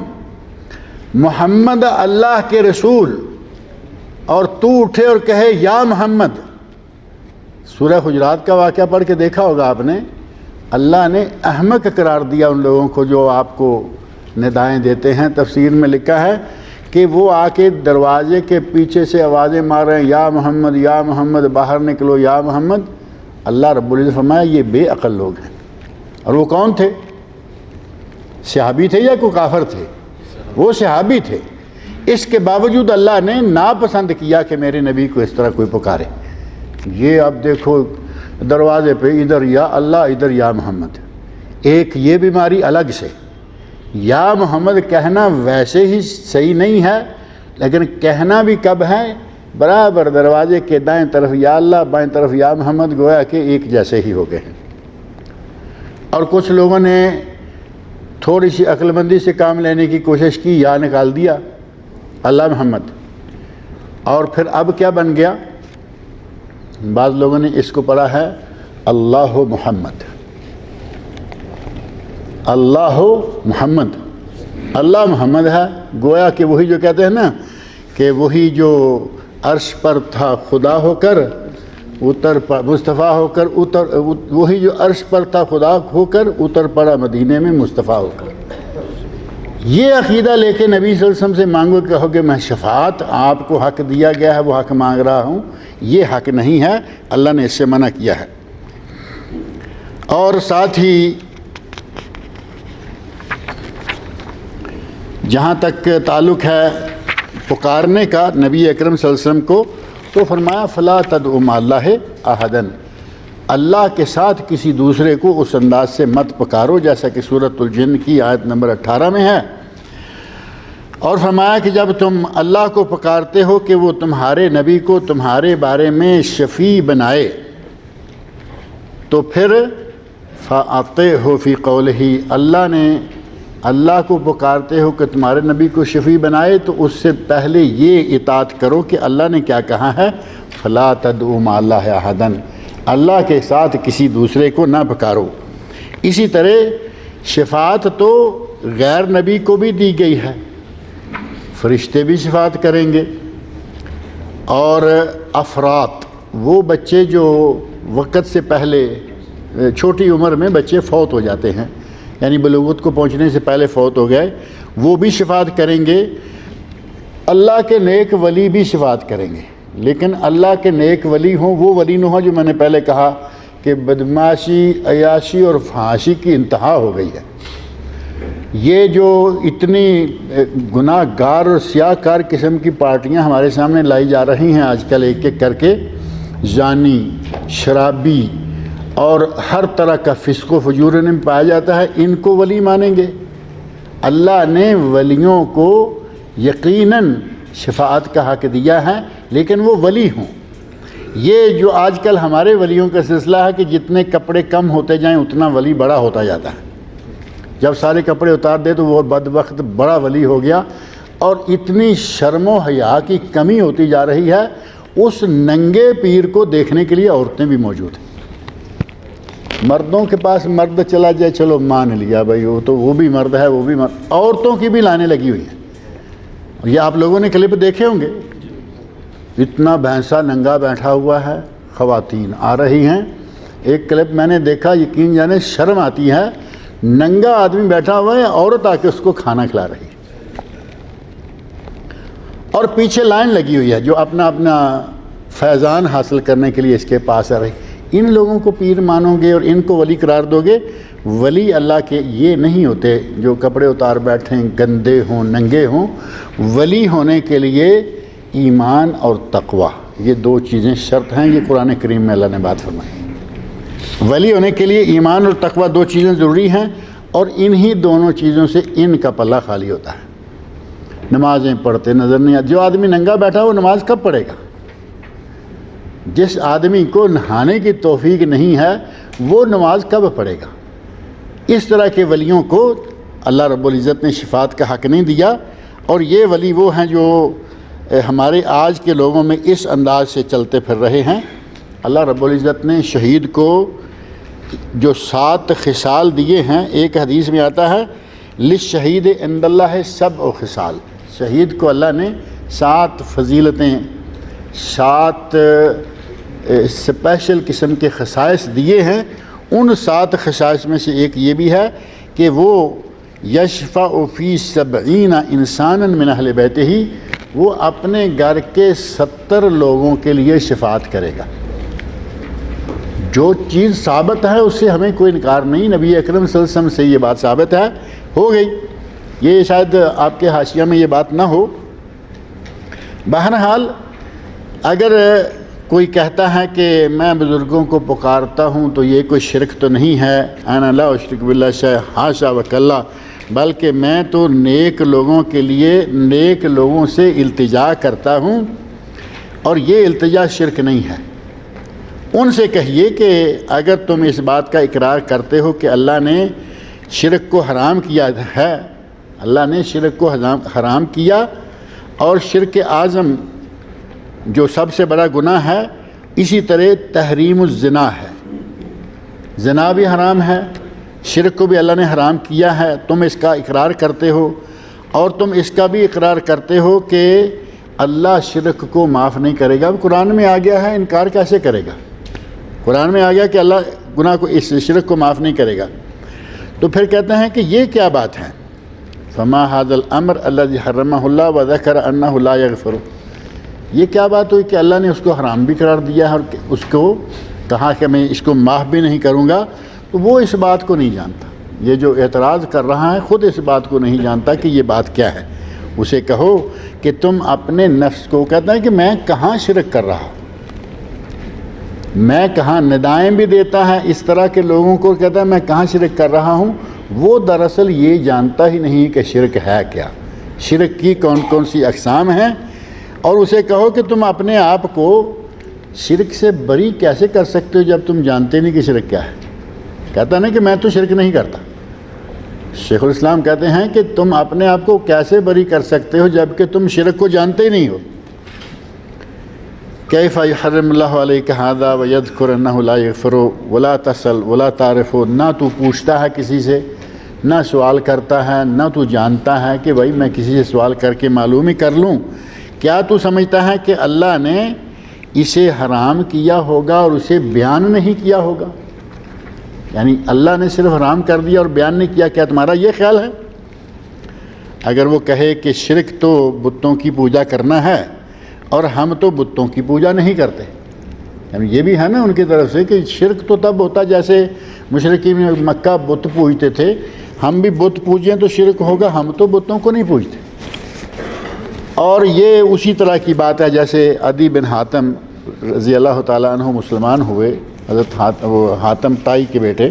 محمد اللہ کے رسول، اور تو اٹھے اور کہے یا محمد۔ سورہ حجرات کا واقعہ پڑھ کے دیکھا ہوگا آپ نے، اللہ نے احمق قرار دیا ان لوگوں کو جو آپ کو ندائیں دیتے ہیں۔ تفسیر میں لکھا ہے کہ وہ آ کے دروازے کے پیچھے سے آوازیں مار رہے ہیں، یا محمد یا محمد، باہر نکلو یا محمد۔ اللہ رب العزت فرمایا یہ بے عقل لوگ ہیں۔ اور وہ کون تھے؟ صحابی تھے یا کوئی کافر تھے؟ وہ صحابی تھے۔ اس کے باوجود اللہ نے ناپسند کیا کہ میرے نبی کو اس طرح کوئی پکارے۔ یہ اب دیکھو دروازے پہ ادھر یا اللہ، ادھر یا محمد، ایک یہ بیماری الگ سے۔ یا محمد کہنا ویسے ہی صحیح نہیں ہے، لیکن کہنا بھی کب ہے؟ برابر دروازے کے دائیں طرف یا اللہ، بائیں طرف یا محمد، گویا کہ ایک جیسے ہی ہو گئے ہیں۔ اور کچھ لوگوں نے تھوڑی سی عقل مندی سے کام لینے کی کوشش کی، یا نکال دیا اللہ محمد، اور پھر اب کیا بن گیا؟ بعض لوگوں نے اس کو پڑھا ہے اللہ محمد، اللہ محمد، اللہ محمد ہے، گویا کہ وہی جو کہتے ہیں نا کہ وہی جو عرش پر تھا خدا ہو کر مصطفیٰ ہو کر اتر، وہی جو عرش پر تھا خدا ہو کر اتر پڑا مدینے میں مصطفیٰ ہو کر۔ یہ عقیدہ لے کے نبی صلی اللہ علیہ وسلم سے مانگو، کہو کہ میں شفاعت، آپ کو حق دیا گیا ہے وہ حق مانگ رہا ہوں، یہ حق نہیں ہے، اللہ نے اس سے منع کیا ہے۔ اور ساتھ ہی جہاں تک تعلق ہے پکارنے کا نبی اکرم صلی اللہ علیہ وسلم کو، تو فرمایا فلا تدعوا مع اللہ احدا، اللہ کے ساتھ کسی دوسرے کو اس انداز سے مت پکارو، جیسا کہ سورۃ الجن کی آیت نمبر 18 میں ہے۔ اور فرمایا کہ جب تم اللہ کو پکارتے ہو کہ وہ تمہارے نبی کو تمہارے بارے میں شفیع بنائے، تو پھر فَأَطِعْهُ فِي قَوْلِهِ، اللہ کو پکارتے ہو کہ تمہارے نبی کو شفیع بنائے تو اس سے پہلے یہ اطاعت کرو کہ اللہ نے کیا کہا ہے، فَلَا تَدْعُوا مَعَ اللَّهِ أَحَدًا، اللہ کے ساتھ کسی دوسرے کو نہ پکارو۔ اسی طرح شفاعت تو غیر نبی کو بھی دی گئی ہے، فرشتے بھی شفاعت کریں گے، اور افراد، وہ بچے جو وقت سے پہلے چھوٹی عمر میں بچے فوت ہو جاتے ہیں، یعنی بلوغت کو پہنچنے سے پہلے فوت ہو گئے، وہ بھی شفاعت کریں گے۔ اللہ کے نیک ولی بھی شفاعت کریں گے، لیکن اللہ کے نیک ولی ہوں وہ ولی نہ ہوں جو میں نے پہلے کہا کہ بدماشی، عیاشی اور فحاشی کی انتہا ہو گئی ہے۔ یہ جو اتنی گناہ گار اور سیاہ کار قسم کی پارٹیاں ہمارے سامنے لائی جا رہی ہیں آج کل، ایک ایک کر کے، زانی، شرابی اور ہر طرح کا فسق و فجور ان میں پایا جاتا ہے، ان کو ولی مانیں گے؟ اللہ نے ولیوں کو یقیناً شفاعت کا حق دیا ہے، لیکن وہ ولی ہوں۔ یہ جو آج کل ہمارے ولیوں کا سلسلہ ہے کہ جتنے کپڑے کم ہوتے جائیں اتنا ولی بڑا ہوتا جاتا ہے، جب سارے کپڑے اتار دے تو وہ بدبخت بڑا ولی ہو گیا، اور اتنی شرم و حیا کی کمی ہوتی جا رہی ہے۔ اس ننگے پیر کو دیکھنے کے لیے عورتیں بھی موجود ہیں۔ مردوں کے پاس مرد چلا جائے چلو مان لیا بھائی، وہ بھی مرد ہے، وہ بھی مرد، عورتوں کی بھی لائنیں لگی ہوئی ہیں۔ یہ آپ لوگوں نے کلپ دیکھے ہوں گے، اتنا بھینسا ننگا بیٹھا ہوا ہے، خواتین آ رہی ہیں۔ ایک کلپ میں نے دیکھا، یقین جانے شرم آتی ہے، ننگا آدمی بیٹھا ہوا ہے، عورت آ کے اس کو کھانا کھلا رہی ہے، اور پیچھے لائن لگی ہوئی ہے جو اپنا فیضان حاصل کرنے کے لیے اس کے پاس آ رہی۔ ان لوگوں کو پیر مانو گے اور ان کو ولی قرار دو گے؟ ولی اللہ کے یہ نہیں ہوتے جو کپڑے اتار بیٹھیں، گندے ہوں، ننگے ہوں۔ ولی ہونے کے لیے ایمان اور تقوی، یہ دو چیزیں شرط ہیں، یہ قرآن کریم میں اللہ نے بات فرمائی۔ ولی ہونے کے لیے ایمان اور تقوی دو چیزیں ضروری ہیں، اور انہی دونوں چیزوں سے ان کا پلہ خالی ہوتا ہے۔ نمازیں پڑھتے نظر نہیں آتے۔ جو آدمی ننگا بیٹھا وہ نماز کب پڑھے گا؟ جس آدمی کو نہانے کی توفیق نہیں ہے وہ نماز کب پڑھے گا؟ اس طرح کے ولیوں کو اللہ رب العزت نے شفاعت کا حق نہیں دیا، اور یہ ولی وہ ہیں جو ہمارے آج کے لوگوں میں اس انداز سے چلتے پھر رہے ہیں۔ اللہ رب العزت نے شہید کو جو 7 خصال دیے ہیں، ایک حدیث میں آتا ہے للشہید عند اللہ 7 خصال، شہید کو اللہ نے 7 فضیلتیں، 7 اسپیشل قسم کے خصائص دیے ہیں۔ ان 7 خصائص میں سے ایک یہ بھی ہے کہ وہ یشفع فی 70 انسانا من اہل بیتہ، وہ اپنے گھر کے 70 لوگوں کے لیے شفاعت کرے گا۔ جو چیز ثابت ہے اس سے ہمیں کوئی انکار نہیں، نبی اکرم صلی اللہ علیہ وسلم سے یہ بات ثابت ہے، ہو گئی۔ یہ شاید آپ کے حاشیہ میں یہ بات نہ ہو۔ بہرحال اگر کوئی کہتا ہے کہ میں بزرگوں کو پکارتا ہوں تو یہ کوئی شرک تو نہیں ہے، انا لا اشرک باللہ شیئا حاشا وکلا، بلکہ میں تو نیک لوگوں کے لیے نیک لوگوں سے التجا کرتا ہوں، اور یہ التجا شرک نہیں ہے۔ ان سے کہیے کہ اگر تم اس بات کا اقرار کرتے ہو کہ اللہ نے شرک کو حرام کیا ہے، اللہ نے شرک کو حرام کیا، اور شرک اعظم جو سب سے بڑا گناہ ہے، اسی طرح تحریم الزنا ہے، زنا بھی حرام ہے، شرک کو بھی اللہ نے حرام کیا ہے، تم اس کا اقرار کرتے ہو، اور تم اس کا بھی اقرار کرتے ہو کہ اللہ شرک کو معاف نہیں کرے گا۔ اب قرآن میں آ گیا ہے، انکار کیسے کرے گا؟ قرآن میں آ گیا کہ اللہ گناہ کو، اس شرک کو معاف نہیں کرے گا، تو پھر کہتے ہیں کہ یہ کیا بات ہے؟ فما هذا الامر الذي حرمه الله وذكر انه لا يغفر، یہ کیا بات ہوئی کہ اللہ نے اس کو حرام بھی قرار دیا ہے اور اس کو کہا کہ میں اس کو معاف بھی نہیں کروں گا؟ تو وہ اس بات کو نہیں جانتا، یہ جو اعتراض کر رہا ہے خود اس بات کو نہیں جانتا کہ یہ بات کیا ہے۔ اسے کہو کہ تم اپنے نفس کو، کہتا ہے کہ میں کہاں شرک کر رہا ہوں، میں کہاں، ندائیں بھی دیتا ہے اس طرح کے لوگوں کو، کہتا ہے میں کہاں شرک کر رہا ہوں۔ وہ دراصل یہ جانتا ہی نہیں کہ شرک ہے کیا، شرک کی کون کون سی اقسام ہیں، اور اسے کہو کہ تم اپنے آپ کو شرک سے بری کیسے کر سکتے ہو جب تم جانتے نہیں کہ شرک کیا ہے؟ کہتا نہیں کہ میں تو شرک نہیں کرتا۔ شیخ الاسلام کہتے ہیں کہ تم اپنے آپ کو کیسے بری کر سکتے ہو جب کہ تم شرک کو جانتے ہی نہیں ہو۔ کیف یحرم اللہ علیک ھذا ویذکر انہ لا یغفر ولا تسل ولا تعرف، نہ تو پوچھتا ہے کسی سے، نہ سوال کرتا ہے، نہ تو جانتا ہے کہ بھائی میں کسی سے سوال کر کے معلوم ہی کر لوں۔ کیا تو سمجھتا ہے کہ اللہ نے اسے حرام کیا ہوگا اور اسے بیان نہیں کیا ہوگا؟ یعنی اللہ نے صرف حرام کر دیا اور بیان نہیں کیا، کیا تمہارا یہ خیال ہے؟ اگر وہ کہے کہ شرک تو بتوں کی پوجا کرنا ہے اور ہم تو بتوں کی پوجا نہیں کرتے، یعنی یہ بھی ہے نا ان کی طرف سے کہ شرک تو تب ہوتا جیسے مشرکین مکہ بت پوجتے تھے، ہم بھی بت پوجیں تو شرک ہوگا، ہم تو بتوں کو نہیں پوجتے۔ اور یہ اسی طرح کی بات ہے جیسے عدی بن حاتم رضی اللہ تعالیٰ عنہ مسلمان ہوئے، حضرت حاتم تائی کے بیٹے،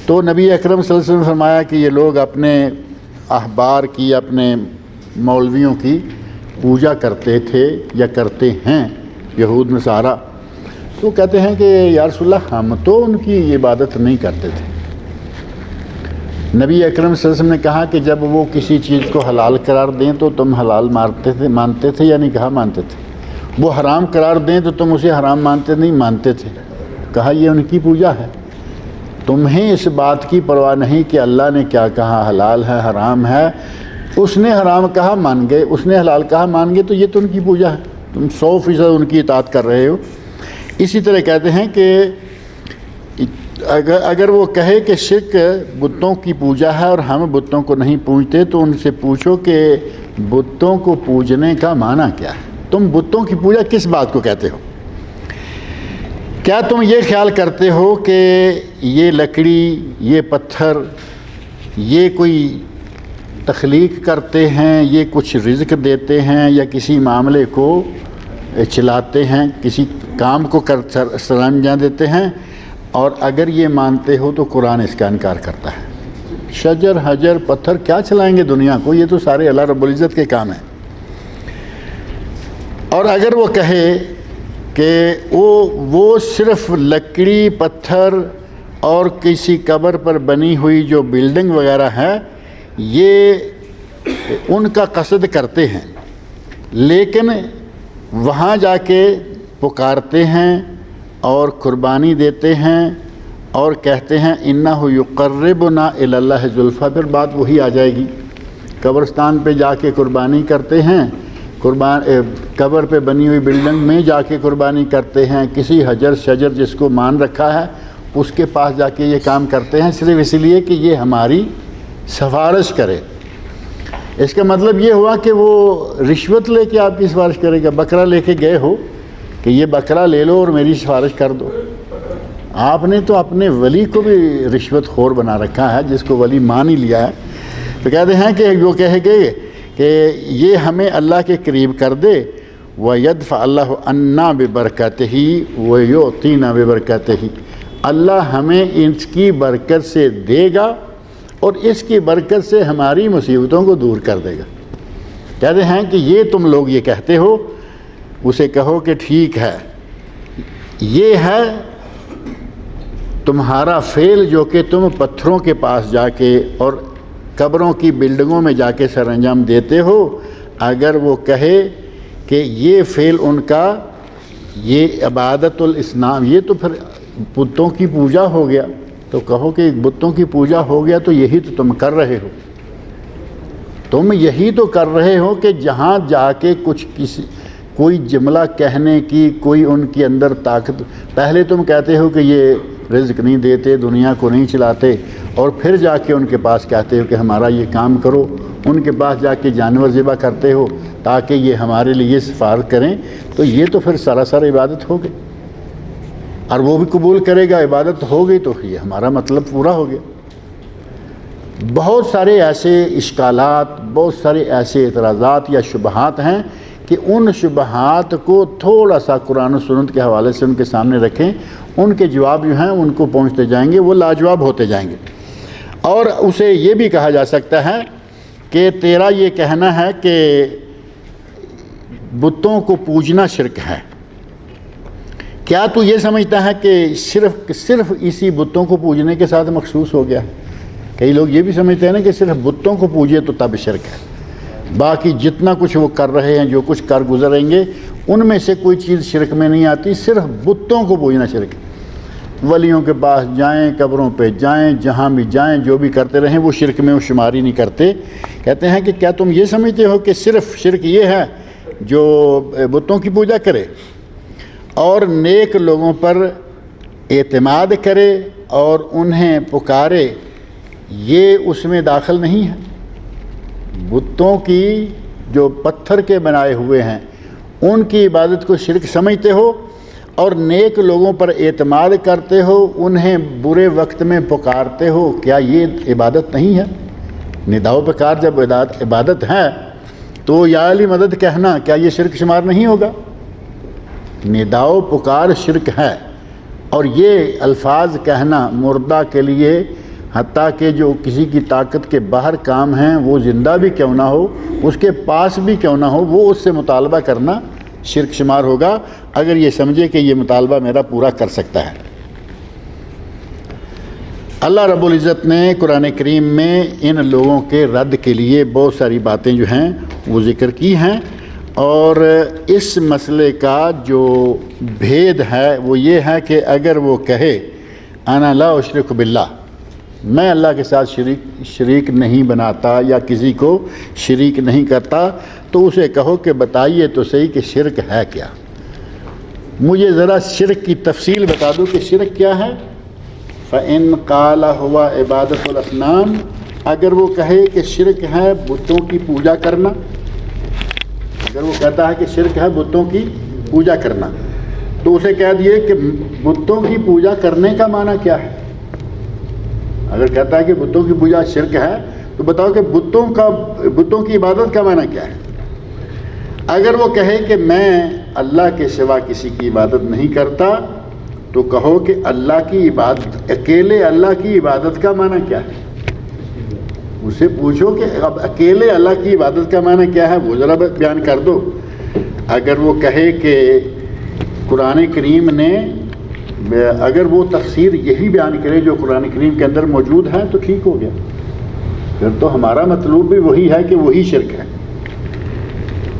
تو نبی اکرم صلی اللہ علیہ وسلم نے فرمایا کہ یہ لوگ اپنے احبار کی اپنے مولویوں کی پوجا کرتے تھے یا کرتے ہیں یہود نصارہ، تو کہتے ہیں کہ یا رسول اللہ ہم تو ان کی عبادت نہیں کرتے تھے۔ نبی اکرم صلی اللہ علیہ وسلم نے کہا کہ جب وہ کسی چیز کو حلال قرار دیں تو تم حلال مانتے تھے یا نہیں؟ کہا مانتے تھے۔ وہ حرام قرار دیں تو تم اسے حرام مانتے نہیں؟ مانتے تھے۔ کہا یہ ان کی پوجا ہے، تمہیں اس بات کی پرواہ نہیں کہ اللہ نے کیا کہا، حلال ہے حرام ہے، اس نے حرام کہا مان گئے، اس نے حلال کہا مان گئے، تو یہ تو ان کی پوجا ہے، تم 100% ان کی اطاعت کر رہے ہو۔ اسی طرح کہتے ہیں کہ اگر وہ کہے کہ شرک بتوں کی پوجا ہے اور ہم بتوں کو نہیں پوجتے، تو ان سے پوچھو کہ بتوں کو پوجنے کا معنی کیا ہے؟ تم بتوں کی پوجا کس بات کو کہتے ہو؟ کیا تم یہ خیال کرتے ہو کہ یہ لکڑی، یہ پتھر، یہ کوئی تخلیق کرتے ہیں، یہ کچھ رزق دیتے ہیں یا کسی معاملے کو چلاتے ہیں، کسی کام کو سر انجام دیتے ہیں؟ اور اگر یہ مانتے ہو تو قرآن اس کا انکار کرتا ہے۔ شجر، حجر، پتھر کیا چلائیں گے دنیا کو؟ یہ تو سارے اللہ رب العزت کے کام ہیں۔ اور اگر وہ کہے کہ وہ صرف لکڑی، پتھر اور کسی قبر پر بنی ہوئی جو بلڈنگ وغیرہ ہے یہ ان کا قصد کرتے ہیں، لیکن وہاں جا کے پکارتے ہیں اور قربانی دیتے ہیں اور کہتے ہیں انہ یقربنا الی اللہ زلفیٰ، پھر بات وہی آ جائے گی۔ قبرستان پہ جا کے قربانی کرتے ہیں، قبر پہ بنی ہوئی بلڈنگ میں جا کے قربانی کرتے ہیں، کسی حجر شجر جس کو مان رکھا ہے اس کے پاس جا کے یہ کام کرتے ہیں صرف اس لیے کہ یہ ہماری سفارش کرے۔ اس کا مطلب یہ ہوا کہ وہ رشوت لے کے آپ کی سفارش کرے گا۔ بکرا لے کے گئے ہو کہ یہ بکرا لے لو اور میری سفارش کر دو، آپ نے تو اپنے ولی کو بھی رشوت خور بنا رکھا ہے جس کو ولی مان ہی لیا ہے۔ تو کہتے ہیں کہ وہ کہے گے کہ یہ ہمیں اللہ کے قریب کر دے، وَيَدْفَعَ اللَّهُ عَنَّا بِبَرَكَتِهِ وَيُعْطِينَا بِبَرَكَتِهِ، اللہ ہمیں اس کی برکت سے دے گا اور اس کی برکت سے ہماری مصیبتوں کو دور کر دے گا۔ کہتے ہیں کہ یہ تم لوگ یہ کہتے ہو، اسے کہو کہ ٹھیک ہے، یہ ہے تمہارا فعل جو کہ تم پتھروں کے پاس جا کے اور قبروں کی بلڈنگوں میں جا کے سر انجام دیتے ہو۔ اگر وہ کہے کہ یہ فعل ان کا یہ عبادت الاسنام، یہ تو پھر بتوں کی پوجا ہو گیا، تو کہو کہ بتوں کی پوجا ہو گیا تو یہی تو تم کر رہے ہو، تم یہی تو کر رہے ہو کہ جہاں جا کے کوئی جملہ کہنے کی کوئی ان کے اندر طاقت، پہلے تم کہتے ہو کہ یہ رزق نہیں دیتے، دنیا کو نہیں چلاتے، اور پھر جا کے ان کے پاس کہتے ہو کہ ہمارا یہ کام کرو، ان کے پاس جا کے جانور ذبح کرتے ہو تاکہ یہ ہمارے لیے سفارت کریں، تو یہ تو پھر سراسر عبادت ہو گئی، اور وہ بھی قبول کرے گا، عبادت ہو گئی تو یہ ہمارا مطلب پورا ہو گیا۔ بہت سارے ایسے اشکالات، بہت سارے ایسے اعتراضات یا شبہات ہیں کہ ان شبہات کو تھوڑا سا قرآن و سنت کے حوالے سے ان کے سامنے رکھیں، ان کے جواب جو ہیں ان کو پہنچتے جائیں گے، وہ لاجواب ہوتے جائیں گے۔ اور اسے یہ بھی کہا جا سکتا ہے کہ تیرا یہ کہنا ہے کہ بتوں کو پوجنا شرک ہے، کیا تو یہ سمجھتا ہے کہ صرف اسی بتوں کو پوجنے کے ساتھ مخصوص ہو گیا ہے؟ کئی لوگ یہ بھی سمجھتے ہیں نا کہ صرف بتوں کو پوجے تو تب شرک ہے، باقی جتنا کچھ وہ کر رہے ہیں، جو کچھ کر گزریں گے، ان میں سے کوئی چیز شرک میں نہیں آتی، صرف بتوں کو پوجنا شرک ہے۔ ولیوں کے پاس جائیں، قبروں پہ جائیں، جہاں بھی جائیں، جو بھی کرتے رہیں وہ شرک میں وہ شماری نہیں کرتے۔ کہتے ہیں کہ کیا تم یہ سمجھتے ہو کہ صرف شرک یہ ہے جو بتوں کی پوجا کرے اور نیک لوگوں پر اعتماد کرے اور انہیں پکارے، یہ اس میں داخل نہیں ہے؟ بتوں کی جو پتھر کے بنائے ہوئے ہیں ان کی عبادت کو شرک سمجھتے ہو اور نیک لوگوں پر اعتماد کرتے ہو، انہیں برے وقت میں پکارتے ہو، کیا یہ عبادت نہیں ہے؟ نداء و پکار جب عبادت ہے تو یا علی مدد کہنا کیا یہ شرک شمار نہیں ہوگا؟ نداء و پکار شرک ہے، اور یہ الفاظ کہنا مردہ کے لیے حتیٰ کہ جو کسی کی طاقت کے باہر کام ہیں وہ زندہ بھی کیوں نہ ہو، اس کے پاس بھی کیوں نہ ہو، وہ اس سے مطالبہ کرنا شرک شمار ہوگا اگر یہ سمجھے کہ یہ مطالبہ میرا پورا کر سکتا ہے۔ اللہ رب العزت نے قرآن کریم میں ان لوگوں کے رد کے لیے بہت ساری باتیں جو ہیں وہ ذکر کی ہیں، اور اس مسئلے کا جو بھید ہے وہ یہ ہے کہ اگر وہ کہے انا لا اشرک باللہ، میں اللہ کے ساتھ شریک نہیں بناتا یا کسی کو شریک نہیں کرتا، تو اسے کہو کہ بتائیے تو صحیح کہ شرک ہے کیا، مجھے ذرا شرک کی تفصیل بتا دو کہ شرک کیا ہے۔ فَإِن قَالَ هُوَ عِبَادَةُ الْأَصْنَامِ، اگر وہ کہے کہ شرک ہے بتوں کی پوجا کرنا، اگر وہ کہتا ہے کہ شرک ہے بتوں کی پوجا کرنا، تو اسے کہہ دیے کہ بتوں کی پوجا کرنے کا معنی کیا ہے۔ اگر کہتا ہے کہ بتوں کی پوجا شرک ہے تو بتاؤ کہ بتوں کی عبادت کا معنی کیا ہے۔ اگر وہ کہے کہ میں اللہ کے سوا کسی کی عبادت نہیں کرتا، تو کہو کہ اللہ کی عبادت، اکیلے اللہ کی عبادت کا معنی کیا ہے۔ اسے پوچھو کہ اب اکیلے اللہ کی عبادت کا معنی کیا ہے، وہ ذرا بیان کر دو۔ اگر وہ کہے کہ قرآن کریم نے، اگر وہ تفسیر یہی بیان کرے جو قرآن کریم کے اندر موجود ہے تو ٹھیک ہو گیا، پھر تو ہمارا مطلوب بھی وہی ہے کہ وہی شرک ہے۔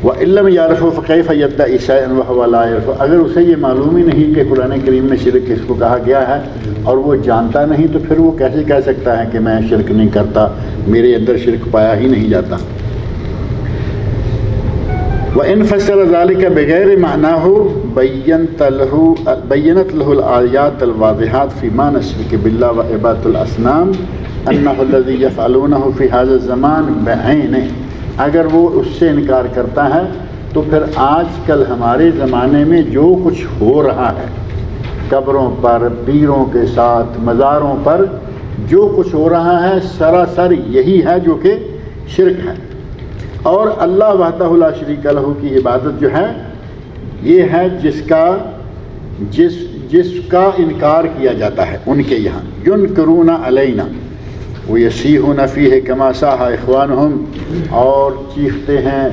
وَإِن لَّمْ يَعْرِفْهُ فَكَيْفَ يَدَّعِي شَيْئًا وَهُوَ لَا يَعْرِفُهُ، اگر اسے یہ معلوم ہی نہیں کہ قرآن کریم میں شرک کس کو کہا گیا ہے اور وہ جانتا نہیں، تو پھر وہ کیسے کہہ سکتا ہے کہ میں شرک نہیں کرتا، میرے اندر شرک پایا ہی نہیں جاتا۔ وَإِن فَسَّرَ ذَلِكَ بِغَيْرِ مَعْنَاهُ بَيَّنَتْ لَهُ الْآيَاتُ الْوَاضِحَاتُ فِي مَا نَشْرِكُ بِاللَّهِ وَعِبَادَةُ الْأَصْنَامِ أَنَّهُ الَّذِي يَفْعَلُونَهُ فِي هَذَا الزَّمَانِ بِعَيْنِهِ، اگر وہ اس سے انکار کرتا ہے تو پھر آج کل ہمارے زمانے میں جو کچھ ہو رہا ہے، قبروں پر، پیروں کے ساتھ، مزاروں پر جو کچھ ہو رہا ہے سراسر یہی ہے جو کہ شرک ہے۔ اور اللہ وحدہ لا شریک لہ کی عبادت جو ہے یہ ہے جس کا انکار کیا جاتا ہے ان کے یہاں۔ ینکرون علینا ویصیحون فیہ کما صاح اخوانہم، اور چیختے ہیں،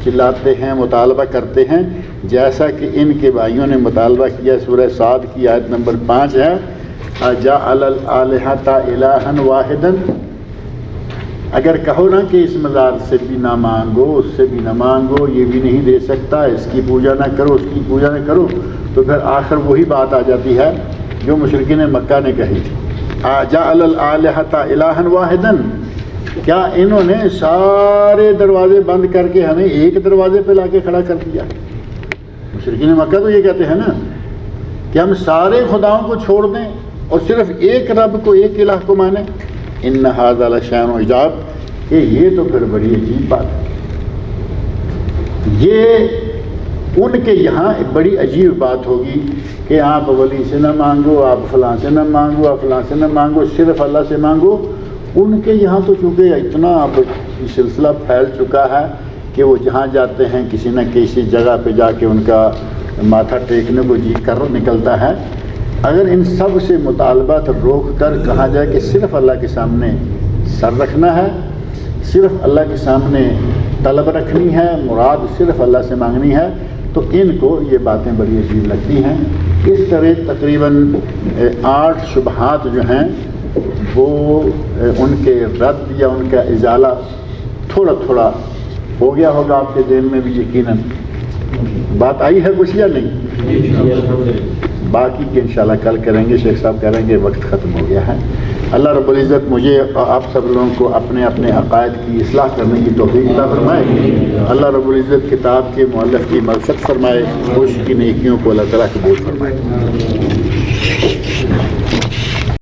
چلاتے ہیں، مطالبہ کرتے ہیں جیسا کہ ان کے بھائیوں نے مطالبہ کیا۔ سورہ صاد کی آیت نمبر 5 ہے، اجعل الآلہۃ الہا واحدا، اگر کہو نا کہ اس مزار سے بھی نہ مانگو، اس سے بھی نہ مانگو، یہ بھی نہیں دے سکتا، اس کی پوجا نہ کرو، اس کی پوجا نہ کرو، تو پھر آخر وہی بات آ جاتی ہے جو مشرکین مکہ نے کہی تھی، اجعل الآلہۃ الہا واحدا، کیا انہوں نے سارے دروازے بند کر کے ہمیں ایک دروازے پہ لا کے کھڑا کر دیا۔ مشرکین مکہ تو یہ کہتے ہیں نا کہ ہم سارے خداؤں کو چھوڑ دیں اور صرف ایک رب کو، ایک الہ کو مانیں۔ ان ھذا لشیء عجاب، کہ یہ تو پھر بڑی عجیب بات ہے، یہ ان کے یہاں بڑی عجیب بات ہوگی کہ آپ ولی سے نہ مانگو، آپ فلاں سے نہ مانگو، آپ فلاں سے نہ مانگو، صرف اللہ سے مانگو۔ ان کے یہاں تو چونکہ اتنا اب سلسلہ پھیل چکا ہے کہ وہ جہاں جاتے ہیں کسی نہ کسی جگہ پہ جا کے ان کا ماتھا ٹیکنے کو جی کر نکلتا ہے۔ اگر ان سب سے مطالبات روک کر کہا جائے کہ صرف اللہ کے سامنے سر رکھنا ہے، صرف اللہ کے سامنے طلب رکھنی ہے، مراد صرف اللہ سے مانگنی ہے، تو ان کو یہ باتیں بڑی عجیب لگتی ہیں۔ اس طرح تقریباً 8 شبہات جو ہیں وہ ان کے رد یا ان کا ازالہ تھوڑا تھوڑا ہو گیا ہوگا آپ کے ذہن میں بھی، یقیناً بات آئی ہے کچھ یا نہیں؟ باقی کے انشاءاللہ کل کریں گے۔ شیخ صاحب کہہ رہے ہیں کہ وقت ختم ہو گیا ہے۔ اللہ رب العزت مجھے اور آپ سب لوگوں کو اپنے اپنے عقائد کی اصلاح کرنے کی توفیق عطا فرمائے۔ اللہ رب العزت کتاب کے مؤلف کی مغفرت فرمائے، خوش کی نیکیوں کو اللہ تعالیٰ قبول فرمائے۔